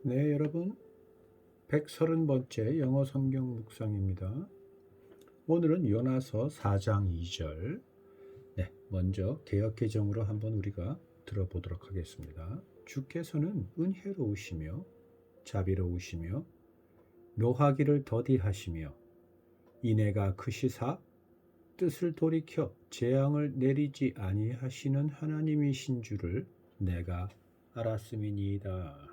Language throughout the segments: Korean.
네, 여러분. 130번째 영어 성경 묵상입니다. 오늘은 요나서 4장 2절. 네, 먼저 개역 개정으로 한번 우리가 들어보도록 하겠습니다. 주께서는 은혜로우시며 자비로우시며 노하기를 더디하시며 인애가 크시사 뜻을 돌이켜 재앙을 내리지 아니하시는 하나님이신 줄을 내가 알았음이니이다.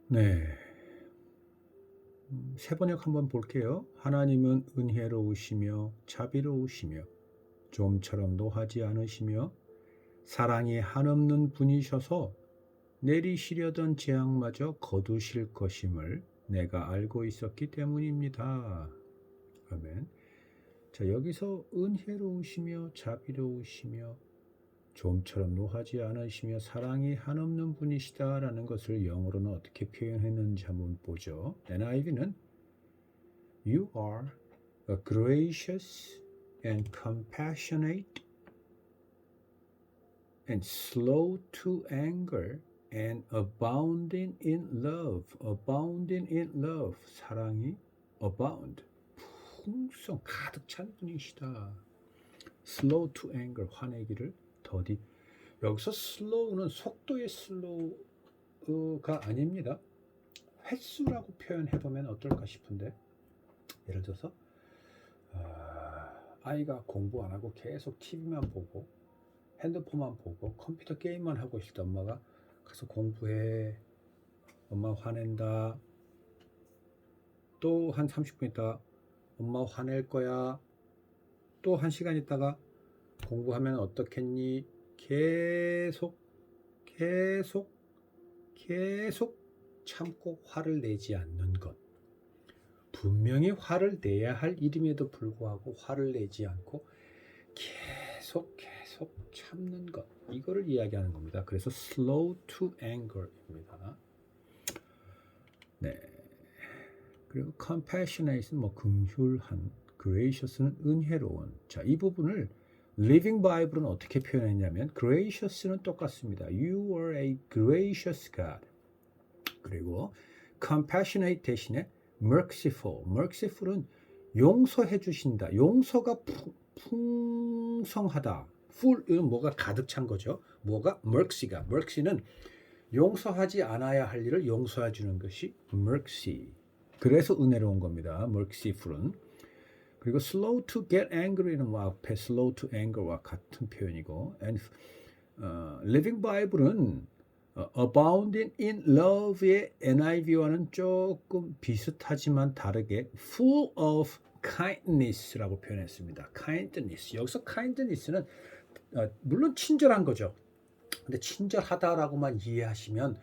네. 세번역 한번 볼게요. 하나님은 은혜로우시며 자비로우시며 좀처럼 노하지 않으시며 사랑이 한없는 분이셔서 내리시려던 재앙마저 거두실 것임을 내가 알고 있었기 때문입니다. 아멘. 자, 여기서 은혜로우시며 자비로우시며 좀처럼 노하지 않으시며 사랑이 한없는 분이시다라는 것을 영어로는 어떻게 표현했는지 한번 보죠. NIV는 You are a gracious and compassionate and slow to anger and abounding in love. abounding in love. 사랑이 abound. 풍성 가득 찬 분이시다. slow to anger. 화내기를 더디. 여기서 slow는 속도의 slow가 아닙니다. 횟수라고 표현해보면 어떨까 싶은데, 예를 들어서 아이가 공부 안 하고 계속 TV만 보고 핸드폰만 보고 컴퓨터 게임만 하고 있을 때 엄마가 가서 공부해, 엄마 화낸다, 또 한 30분 있다가 엄마 화낼 거야, 또 1시간 있다가 공부하면 어떻겠니, 계속 참고 화를 내지 않는 것. 분명히 화를 내야 할 일임에도 불구하고 화를 내지 않고 계속 참는 것, 이거를 이야기하는 겁니다. 그래서 slow to anger입니다. 네. 그리고 compassionate는 긍휼한, gracious는 은혜로운. 자, 이 부분을 Living Bible은 어떻게 표현했냐면 gracious는 똑같습니다. You are a gracious God. 그리고 compassionate 대신에 merciful. merciful은 용서해 주신다. 용서가 풍성하다. full은 뭐가 가득 찬 거죠. 뭐가 mercy는 용서하지 않아야 할 일을 용서해 주는 것이 mercy. 그래서 은혜로운 겁니다. merciful은. 그리고 slow to get angry는 앞에 slow to anger와 같은 표현이고, and Living Bible은 abounding in love의 NIV와는 조금 비슷하지만 다르게 full of kindness라고 표현했습니다. kindness. 여기서 kindness는 물론 친절한 거죠. 근데 친절하다라고만 이해하시면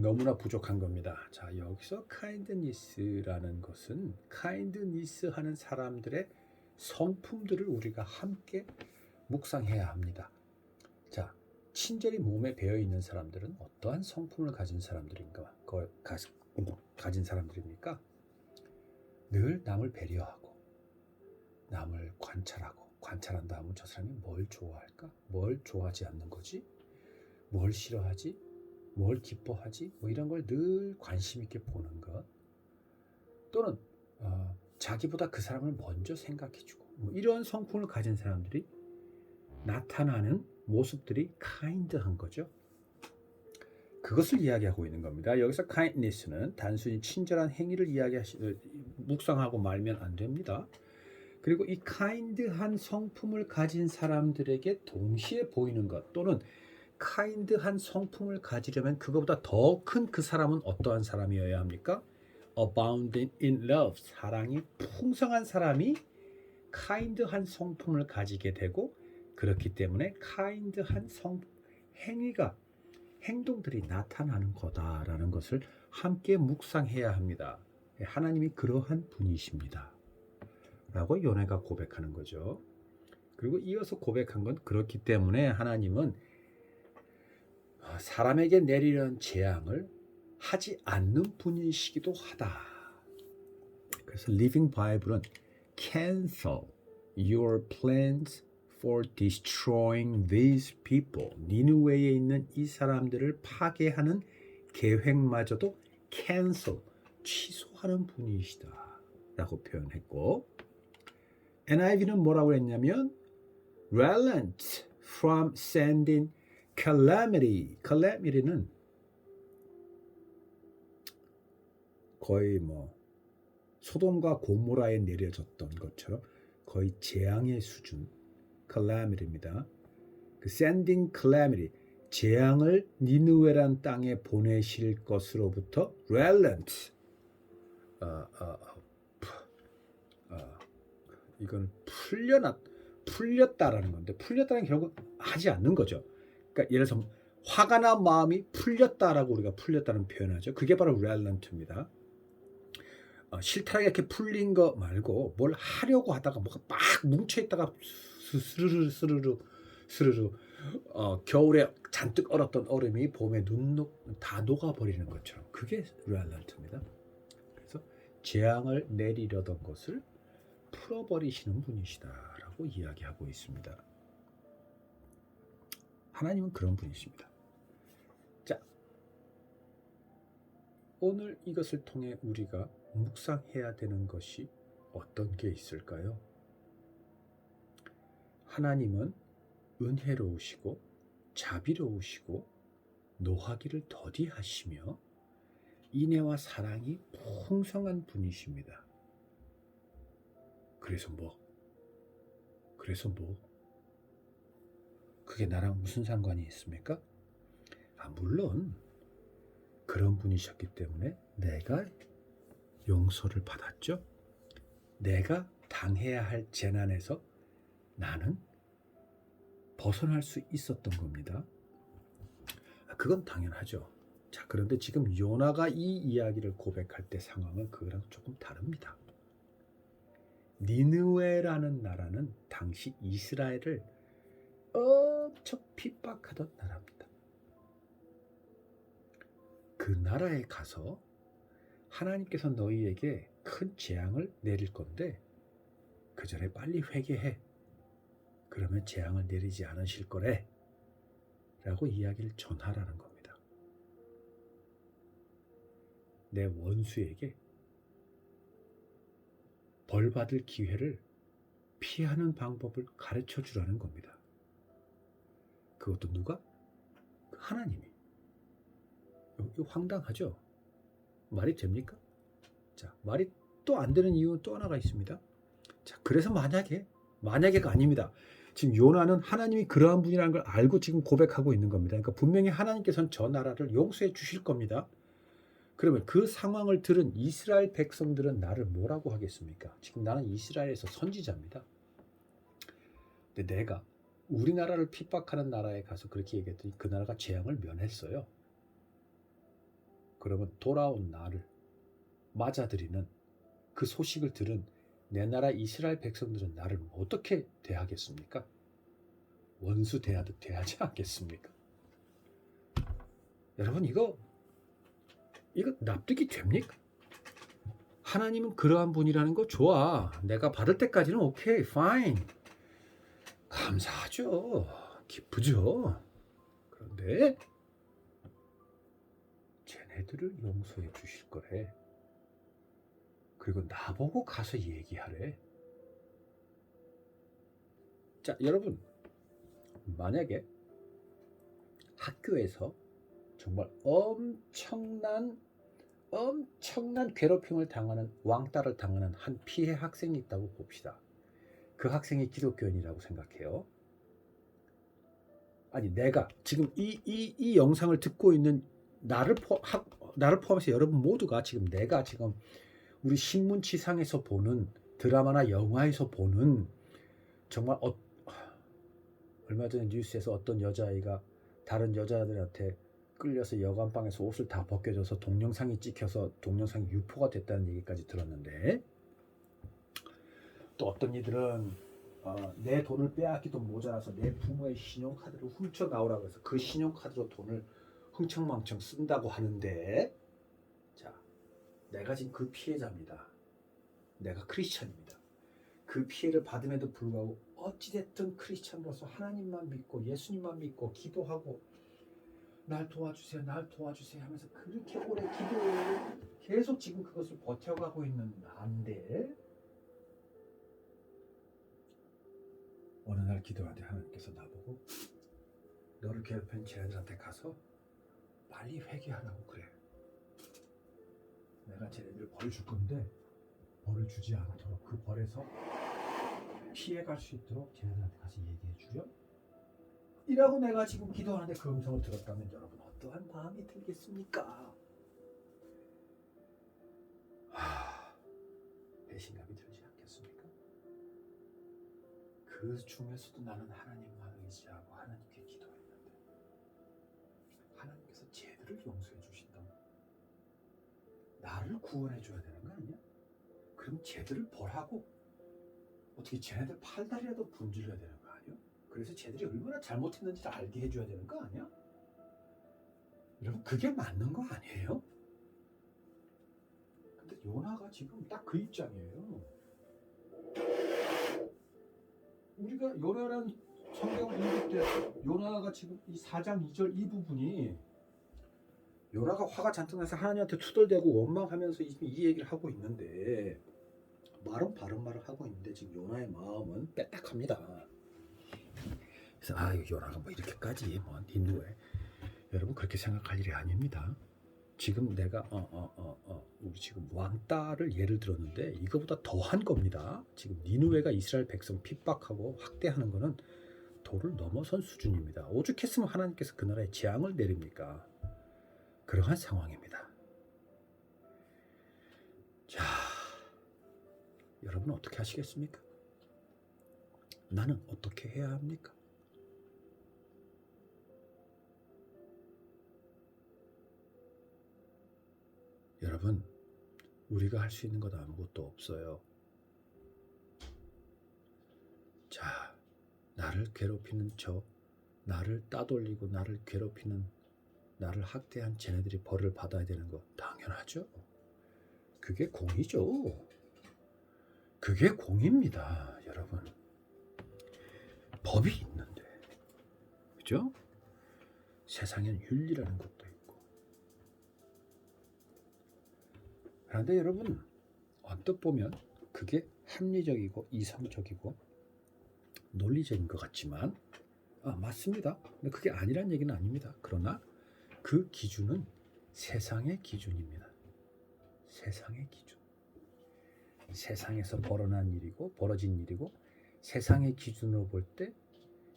너무나 부족한 겁니다. 자, 여기서 kindness라는 것은 kindness 하는 사람들의 성품들을 우리가 함께 묵상해야 합니다. 자, 친절이 몸에 배어 있는 사람들은 어떠한 성품을 가진 사람들인가? 가진 사람들입니까? 늘 남을 배려하고 남을 관찰한 다음은 저 사람이 뭘 좋아할까? 뭘 좋아하지 않는 거지? 뭘 싫어하지? 뭘 기뻐하지? 이런 걸 늘 관심 있게 보는 것, 또는 자기보다 그 사람을 먼저 생각해주고 이런 성품을 가진 사람들이 나타나는 모습들이 kind한 거죠. 그것을 이야기하고 있는 겁니다. 여기서 kindness는 단순히 친절한 행위를 묵상하고 말면 안 됩니다. 그리고 이 kind한 성품을 가진 사람들에게 동시에 보이는 것, 또는 kind한 성품을 가지려면 그것보다 더 큰 그 사람은 어떠한 사람이어야 합니까? abounding in love, 사랑이 풍성한 사람이 kind한 성품을 가지게 되고, 그렇기 때문에 kind한 행동들이 나타나는 거다라는 것을 함께 묵상해야 합니다. 하나님이 그러한 분이십니다 라고 요나가 고백하는 거죠. 그리고 이어서 고백한 건, 그렇기 때문에 하나님은 사람에게 내리는 재앙을 하지 않는 분이시기도 하다. 그래서 Living Bible은 cancel your plans for destroying these people. 니느웨에 있는 이 사람들을 파괴하는 계획마저도 cancel, 취소하는 분이시다 라고 표현했고, NIV는 뭐라고 했냐면 relent from sending calamity. calamity는 거의 뭐 소돔과 고모라에 내려졌던 것처럼 거의 재앙의 수준, calamity입니다. 그 sending calamity, 재앙을 니느웨란 땅에 보내실 것으로부터 relent, 이건 풀렸다라는 건데, 풀렸다는 결국 하지 않는 거죠. 그러니까 예를 들어서 화가 난 마음이 풀렸다라고 우리가 풀렸다는 표현하죠. 그게 바로 relent입니다. 실타래 이렇게 풀린 거 말고 뭘 하려고 하다가 뭐가 막 뭉쳐 있다가 스르르 겨울에 잔뜩 얼었던 얼음이 봄에 다 녹아버리는 것처럼, 그게 relent입니다. 그래서 재앙을 내리려던 것을 풀어버리시는 분이시다라고 이야기하고 있습니다. 하나님은 그런 분이십니다. 자, 오늘 이것을 통해 우리가 묵상해야 되는 것이 어떤 게 있을까요? 하나님은 은혜로우시고 자비로우시고 노하기를 더디하시며 인애와 사랑이 풍성한 분이십니다. 그래서 뭐? 그게 나랑 무슨 상관이 있습니까? 물론 그런 분이셨기 때문에 내가 용서를 받았죠. 내가 당해야 할 재난에서 나는 벗어날 수 있었던 겁니다. 그건 당연하죠. 자, 그런데 지금 요나가 이 이야기를 고백할 때 상황은 그거랑 조금 다릅니다. 니느웨라는 나라는 당시 이스라엘을 엄청 핍박하던 나라입니다. 그 나라에 가서 하나님께서 너희에게 큰 재앙을 내릴 건데 그 전에 빨리 회개해. 그러면 재앙을 내리지 않으실 거래 라고 이야기를 전하라는 겁니다. 내 원수에게 벌받을 기회를 피하는 방법을 가르쳐 주라는 겁니다. 그것도 누가? 하나님이. 이거 황당하죠? 말이 됩니까? 자, 말이 또 안 되는 이유는 또 하나가 있습니다. 자, 그래서 만약에가 아닙니다. 지금 요나는 하나님이 그러한 분이라는 걸 알고 지금 고백하고 있는 겁니다. 그러니까 분명히 하나님께서는 저 나라를 용서해 주실 겁니다. 그러면 그 상황을 들은 이스라엘 백성들은 나를 뭐라고 하겠습니까? 지금 나는 이스라엘에서 선지자입니다. 근데 내가 우리나라를 핍박하는 나라에 가서 그렇게 얘기했더니 그 나라가 재앙을 면했어요. 그러면 돌아온 나를 맞아들이는 그 소식을 들은 내 나라 이스라엘 백성들은 나를 어떻게 대하겠습니까? 원수 대하듯 대하지 않겠습니까? 여러분, 이거 납득이 됩니까? 하나님은 그러한 분이라는 거 좋아. 내가 받을 때까지는 오케이, 파인. 감사하죠. 기쁘죠. 그런데 쟤네들을 용서해 주실 거래. 그리고 나보고 가서 얘기하래. 자, 여러분, 만약에 학교에서 정말 엄청난 괴롭힘을 당하는, 왕따를 당하는 한 피해 학생이 있다고 봅시다. 그 학생이 기독교인이라고 생각해요. 아니, 내가 지금 이 영상을 듣고 있는 나를 포함해서 여러분 모두가 지금 내가 지금 우리 신문지상에서 보는 드라마나 영화에서 보는 정말 얼마 전에 뉴스에서 어떤 여자아이가 다른 여자들한테 끌려서 여관방에서 옷을 다 벗겨줘서 동영상이 찍혀서 동영상이 유포가 됐다는 얘기까지 들었는데, 또 어떤 이들은 내 돈을 빼앗기도 모자라서 내 부모의 신용카드를 훔쳐 나오라고 해서 그 신용카드로 돈을 흥청망청 쓴다고 하는데, 자, 내가 지금 그 피해자입니다. 내가 크리스천입니다. 그 피해를 받음에도 불구하고 어찌됐든 크리스천으로서 하나님만 믿고 예수님만 믿고 기도하고 날 도와주세요, 날 도와주세요 하면서 그렇게 오래 기도해요. 계속 지금 그것을 버텨가고 있는 나인데 어느 날 기도하는데 하나님께서 나보고 너를 괴롭힌 쟤네들한테 가서 빨리 회개하라고 그래. 내가 쟤네들 벌 줄 건데 벌을 주지 않도록 그 벌에서 피해갈 수 있도록 쟤네들한테 가서 얘기해 주렴. 이라고 내가 지금 기도하는데 그 음성을 들었다면 여러분 어떠한 마음이 들겠습니까? 배신감이 들지 않겠습니까? 그 중에서도 나는 하나님만 의지하고 하나님께 기도했는데 하나님께서 쟤들을 용서해 주신다면 나를 구원해 줘야 되는 거 아니야? 그럼 쟤들을 벌하고 어떻게 쟤네들 팔다리라도 분질러야 되는 거 아니야? 그래서 쟤들이 얼마나 잘못했는지를 알게 해줘야 되는 거 아니야? 여러분 그게 맞는 거 아니에요? 근데 요나가 지금 딱 그 입장이에요. 우리가 요나라는 성경을 읽을 때 요나가 지금 이 4장 2절 이 부분이 요나가 화가 잔뜩 나서 하나님한테 투덜대고 원망하면서 이 얘기를 하고 있는데 말은 바른 말을 하고 있는데 지금 요나의 마음은 빽빽합니다. 그래서 요나가 뭐 이렇게까지 뭐 니누에 여러분 그렇게 생각할 일이 아닙니다. 지금 내가 우리 지금 왕따를 예를 들었는데 이거보다 더한 겁니다. 지금 니누웨가 이스라엘 백성 핍박하고 학대하는 거는 도를 넘어선 수준입니다. 오죽했으면 하나님께서 그 나라에 재앙을 내립니까? 그러한 상황입니다. 자, 여러분 어떻게 하시겠습니까? 나는 어떻게 해야 합니까? 여러분, 우리가 할 수 있는 것 아무것도 없어요. 자, 나를 괴롭히는 나를 따돌리고 나를 괴롭히는, 나를 학대한 쟤네들이 벌을 받아야 되는 거 당연하죠. 그게 공이죠. 그게 공입니다, 여러분. 법이 있는데, 그죠? 세상엔 윤리라는 것도 있고. 그런데 여러분, 언뜻 보면 그게 합리적이고 이성적이고 논리적인 것 같지만 맞습니다. 근데 그게 아니란 얘기는 아닙니다. 그러나 그 기준은 세상의 기준입니다. 세상의 기준. 세상에서 벌어진 일이고 세상의 기준으로 볼 때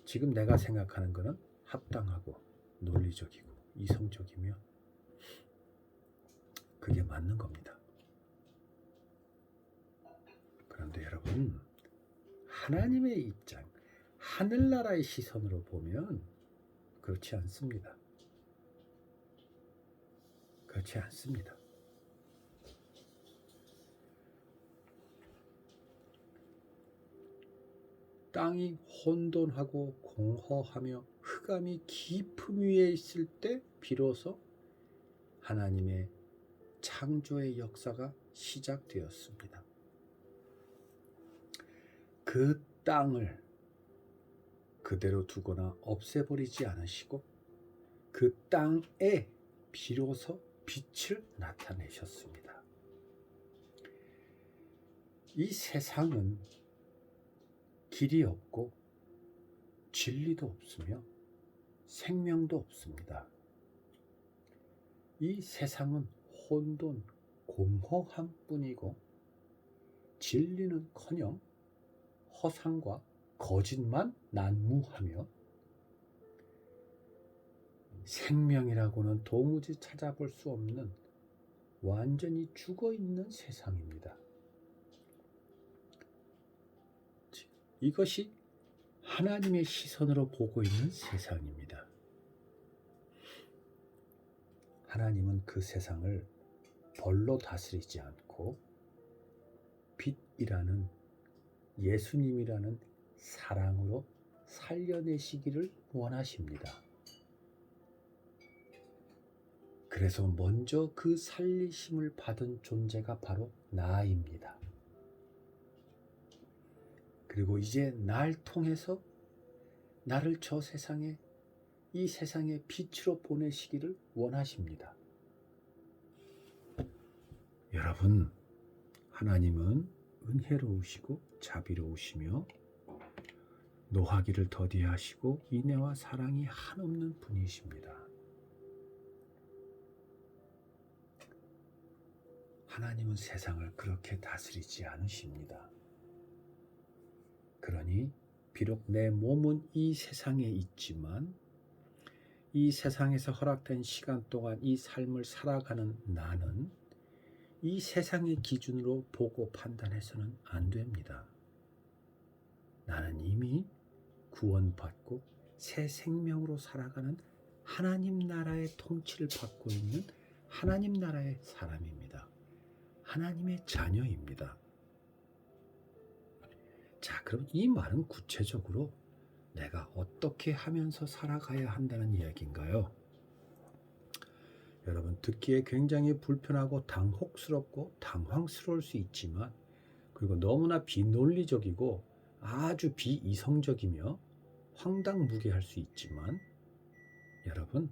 지금 내가 생각하는 것은 합당하고 논리적이고 이성적이며 그게 맞는 겁니다. 그런데 여러분, 하나님의 입장, 하늘나라의 시선으로 보면 그렇지 않습니다. 그렇지 않습니다. 땅이 혼돈하고 공허하며 흑암이 깊음 위에 있을 때 비로소 하나님의 창조의 역사가 시작되었습니다. 그 땅을 그대로 두거나 없애버리지 않으시고 그 땅에 비로소 빛을 나타내셨습니다. 이 세상은 길이 없고 진리도 없으며 생명도 없습니다. 이 세상은 혼돈, 공허함 뿐이고 진리는커녕 허상과 거짓만 난무하며 생명이라고는 도무지 찾아볼 수 없는 완전히 죽어있는 세상입니다. 이것이 하나님의 시선으로 보고 있는 세상입니다. 하나님은 그 세상을 벌로 다스리지 않고 빛이라는 예수님이라는 사랑으로 살려내시기를 원하십니다. 그래서 먼저 그 살리심을 받은 존재가 바로 나입니다. 그리고 이제 날 통해서 나를 저 세상에, 이 세상의 빛으로 보내시기를 원하십니다. 여러분, 하나님은 은혜로우시고 자비로우시며 노하기를 더디하시고 인애와 사랑이 한없는 분이십니다. 하나님은 세상을 그렇게 다스리지 않으십니다. 그러니 비록 내 몸은 이 세상에 있지만 이 세상에서 허락된 시간 동안 이 삶을 살아가는 나는 이 세상의 기준으로 보고 판단해서는 안 됩니다. 나는 이미 구원받고 새 생명으로 살아가는 하나님 나라의 통치를 받고 있는 하나님 나라의 사람입니다. 하나님의 자녀입니다. 자, 그럼 이 말은 구체적으로 내가 어떻게 하면서 살아가야 한다는 이야기인가요? 여러분, 듣기에 굉장히 불편하고 당혹스럽고 당황스러울 수 있지만, 그리고 너무나 비논리적이고 아주 비이성적이며 황당무계할 수 있지만, 여러분,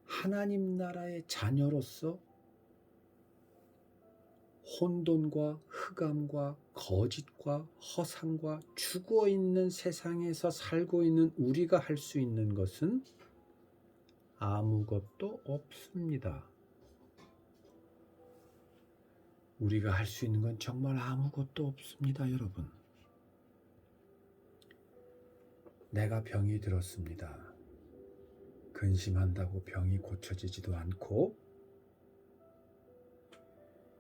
하나님 나라의 자녀로서 혼돈과 흑암과 거짓과 허상과 죽어있는 세상에서 살고 있는 우리가 할 수 있는 것은 아무것도 없습니다. 우리가 할 수 있는 건 정말 아무것도 없습니다, 여러분. 내가 병이 들었습니다. 근심한다고 병이 고쳐지지도 않고,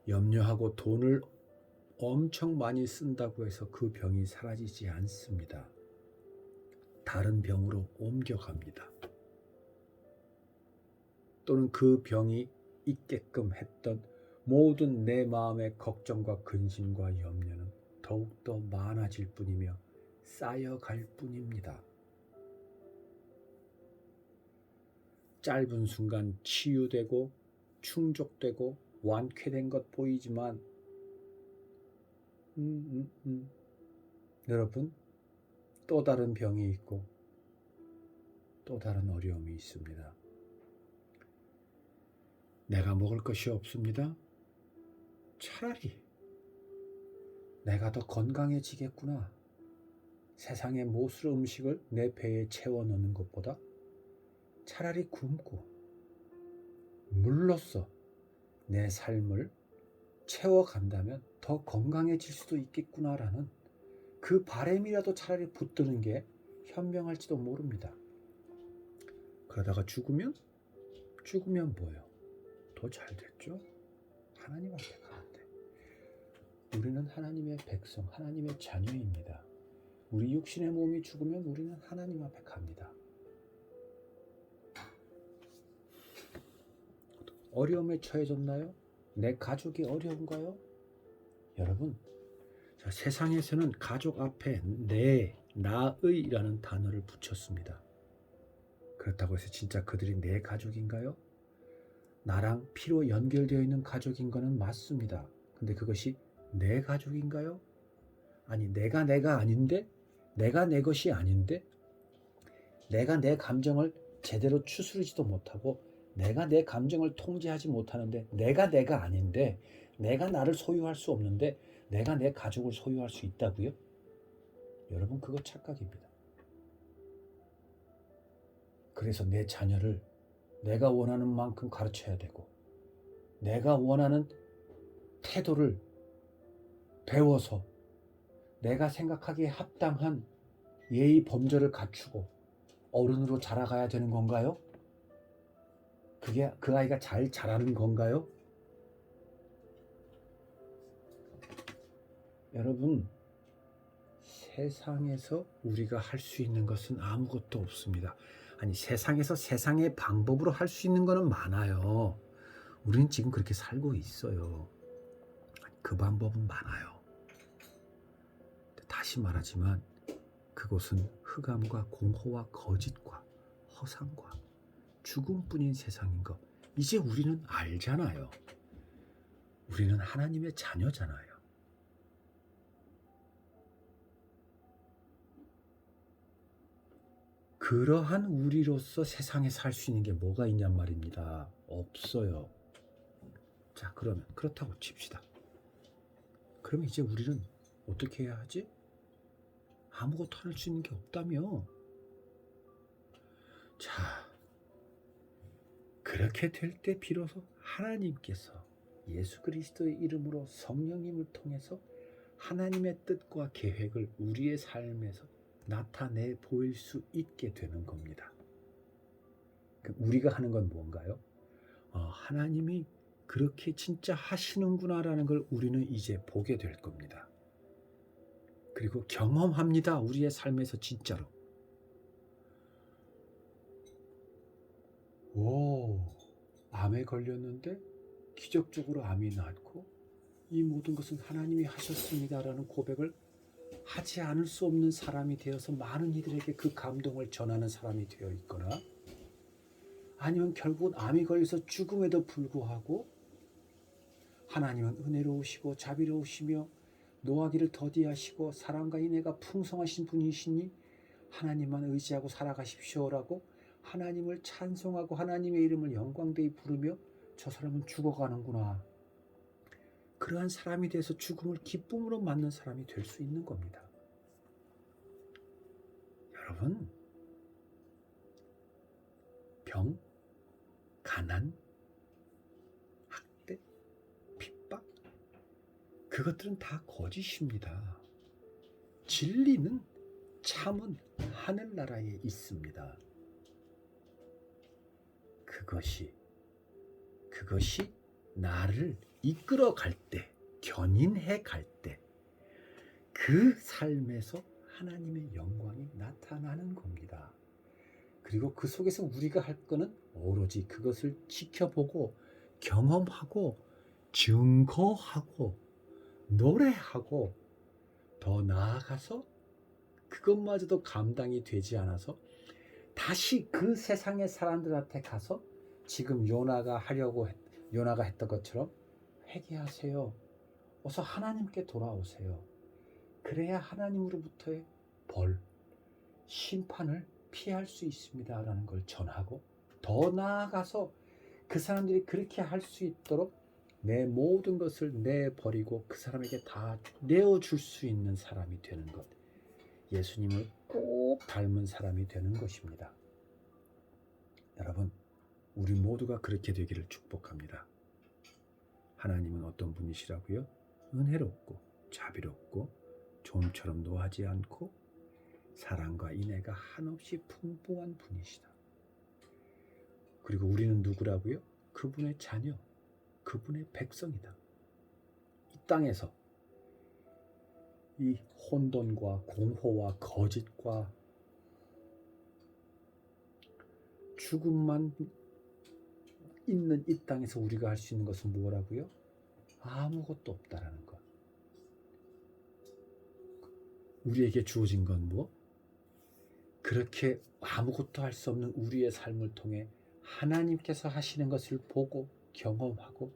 염려하고 돈을 엄청 많이 쓴다고 해서 그 병이 사라지지 않습니다. 다른 병으로 옮겨갑니다. 또는 그 병이 있게끔 했던 모든 내 마음의 걱정과 근심과 염려는 더욱더 많아질 뿐이며 쌓여갈 뿐입니다. 짧은 순간 치유되고 충족되고 완쾌된 것 보이지만 여러분, 또 다른 병이 있고 또 다른 어려움이 있습니다. 내가 먹을 것이 없습니다. 차라리 내가 더 건강해지겠구나. 세상의 모든 음식을 내 배에 채워 넣는 것보다 차라리 굶고 물로써 내 삶을 채워간다면 더 건강해질 수도 있겠구나라는 그 바람이라도 차라리 붙드는 게 현명할지도 모릅니다. 그러다가 죽으면 뭐예요? 더 잘 됐죠? 하나님 앞에 가는데. 우리는 하나님의 백성, 하나님의 자녀입니다. 우리 육신의 몸이 죽으면 우리는 하나님 앞에 갑니다. 어려움에 처해졌나요? 내 가족이 어려운가요? 여러분, 자, 세상에서는 가족 앞에 내, 나의라는 단어를 붙였습니다. 그렇다고 해서 진짜 그들이 내 가족인가요? 나랑 피로 연결되어 있는 가족인 거는 맞습니다. 근데 그것이 내 가족인가요? 아니, 내가 아닌데, 내가 내 것이 아닌데, 내가 내 감정을 제대로 추스르지도 못하고 내가 내 감정을 통제하지 못하는데, 내가 아닌데, 내가 나를 소유할 수 없는데 내가 내 가족을 소유할 수 있다고요? 여러분, 그거 착각입니다. 그래서 내 자녀를 내가 원하는 만큼 가르쳐야 되고, 내가 원하는 태도를 배워서 내가 생각하기에 합당한 예의 범절을 갖추고 어른으로 자라가야 되는 건가요? 그게 그 아이가 잘 자라는 건가요? 여러분, 세상에서 우리가 할 수 있는 것은 아무것도 없습니다. 아니, 세상에서 세상의 방법으로 할 수 있는 거는 많아요. 우리는 지금 그렇게 살고 있어요. 그 방법은 많아요. 다시 말하지만 그것은 흑암과 공허와 거짓과 허상과 죽음뿐인 세상인 거 이제 우리는 알잖아요. 우리는 하나님의 자녀잖아요. 그러한 우리로서 세상에 살 수 있는 게 뭐가 있냔 말입니다. 없어요. 자, 그러면 그렇다고 칩시다. 그러면 이제 우리는 어떻게 해야 하지? 아무것도 할 수 있는 게 없다며. 자, 그렇게 될 때 비로소 하나님께서 예수 그리스도의 이름으로 성령님을 통해서 하나님의 뜻과 계획을 우리의 삶에서 나타내 보일 수 있게 되는 겁니다. 우리가 하는 건 뭔가요? 하나님이 그렇게 진짜 하시는구나라는 걸 우리는 이제 보게 될 겁니다. 그리고 경험합니다. 우리의 삶에서 진짜로. 암에 걸렸는데 기적적으로 암이 낫고 이 모든 것은 하나님이 하셨습니다라는 고백을 하지 않을 수 없는 사람이 되어서 많은 이들에게 그 감동을 전하는 사람이 되어 있거나, 아니면 결국은 암이 걸려서 죽음에도 불구하고 하나님은 은혜로우시고 자비로우시며 노하기를 더디하시고 사랑과 인애가 풍성하신 분이시니 하나님만 의지하고 살아가십시오라고 하나님을 찬송하고 하나님의 이름을 영광되이 부르며 저 사람은 죽어가는구나, 그러한 사람이 돼서 죽음을 기쁨으로 맞는 사람이 될 수 있는 겁니다. 여러분, 병, 가난, 학대, 핍박, 그것들은 다 거짓입니다. 진리는, 참은 하늘나라에 있습니다. 그것이 나를 이끌어 갈 때, 견인해 갈 때, 그 삶에서 하나님의 영광이 나타나는 겁니다. 그리고 그 속에서 우리가 할 거는 오로지 그것을 지켜보고 경험하고 증거하고 노래하고, 더 나아가서 그것마저도 감당이 되지 않아서 다시 그 세상의 사람들한테 가서 지금 요나가 했던 것처럼 회개하세요. 어서 하나님께 돌아오세요. 그래야 하나님으로부터의 벌, 심판을 피할 수 있습니다 라는 걸 전하고, 더 나아가서 그 사람들이 그렇게 할 수 있도록 내 모든 것을 내버리고 그 사람에게 다 내어줄 수 있는 사람이 되는 것, 예수님을 꼭 닮은 사람이 되는 것입니다. 여러분, 우리 모두가 그렇게 되기를 축복합니다. 하나님은 어떤 분이시라고요? 은혜롭고 자비롭고 좀처럼 노하지 않고 사랑과 인애가 한없이 풍부한 분이시다. 그리고 우리는 누구라고요? 그분의 자녀, 그분의 백성이다. 이 땅에서 이 혼돈과 공허와 거짓과 죽음만 있는 이 땅에서 우리가 할 수 있는 것은 뭐라고요? 아무것도 없다라는 것. 우리에게 주어진 건 뭐? 그렇게 아무것도 할 수 없는 우리의 삶을 통해 하나님께서 하시는 것을 보고 경험하고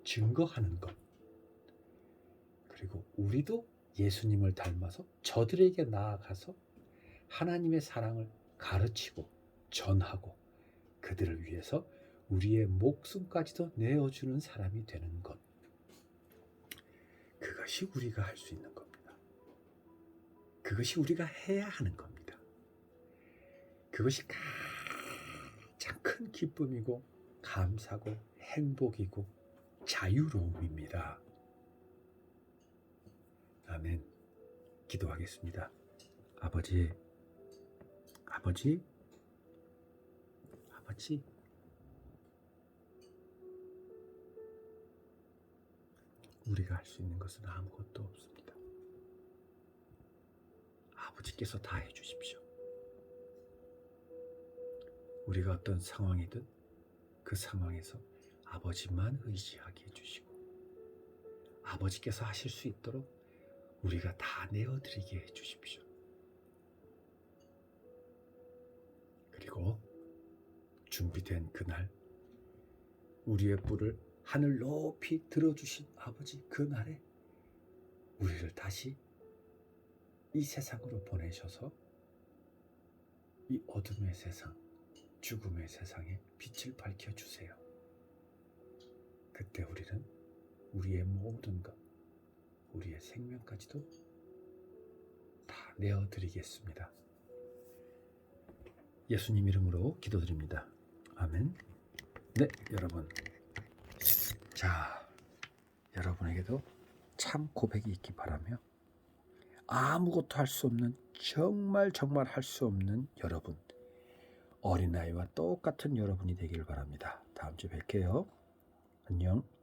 증거하는 것. 그리고 우리도 예수님을 닮아서 저들에게 나아가서 하나님의 사랑을 가르치고 전하고 그들을 위해서 우리의 목숨까지도 내어주는 사람이 되는 것. 그것이 우리가 할 수 있는 겁니다. 그것이 우리가 해야 하는 겁니다. 그것이 가장 큰 기쁨이고 감사고 행복이고 자유로움입니다. 아멘. 기도하겠습니다. 아버지, 우리가 할 수 있는 것은 아무것도 없습니다. 아버지께서 다 해주십시오. 우리가 어떤 상황이든 그 상황에서 아버지만 의지하게 해주시고, 아버지께서 하실 수 있도록 우리가 다 내어드리게 해주십시오. 그리고 준비된 그날, 우리의 뿔을 하늘 높이 들어주신 아버지, 그날에 우리를 다시 이 세상으로 보내셔서 이 어둠의 세상, 죽음의 세상에 빛을 밝혀주세요. 그때 우리는 우리의 모든 것, 우리의 생명까지도 다 내어드리겠습니다. 예수님 이름으로 기도드립니다. 아멘. 네, 여러분. 자, 여러분에게도 참 고백이 있기 바라며 아무것도 할 수 없는 정말 할 수 없는 여러분, 어린아이와 똑같은 여러분이 되길 바랍니다. 다음 주에 뵐게요. 안녕.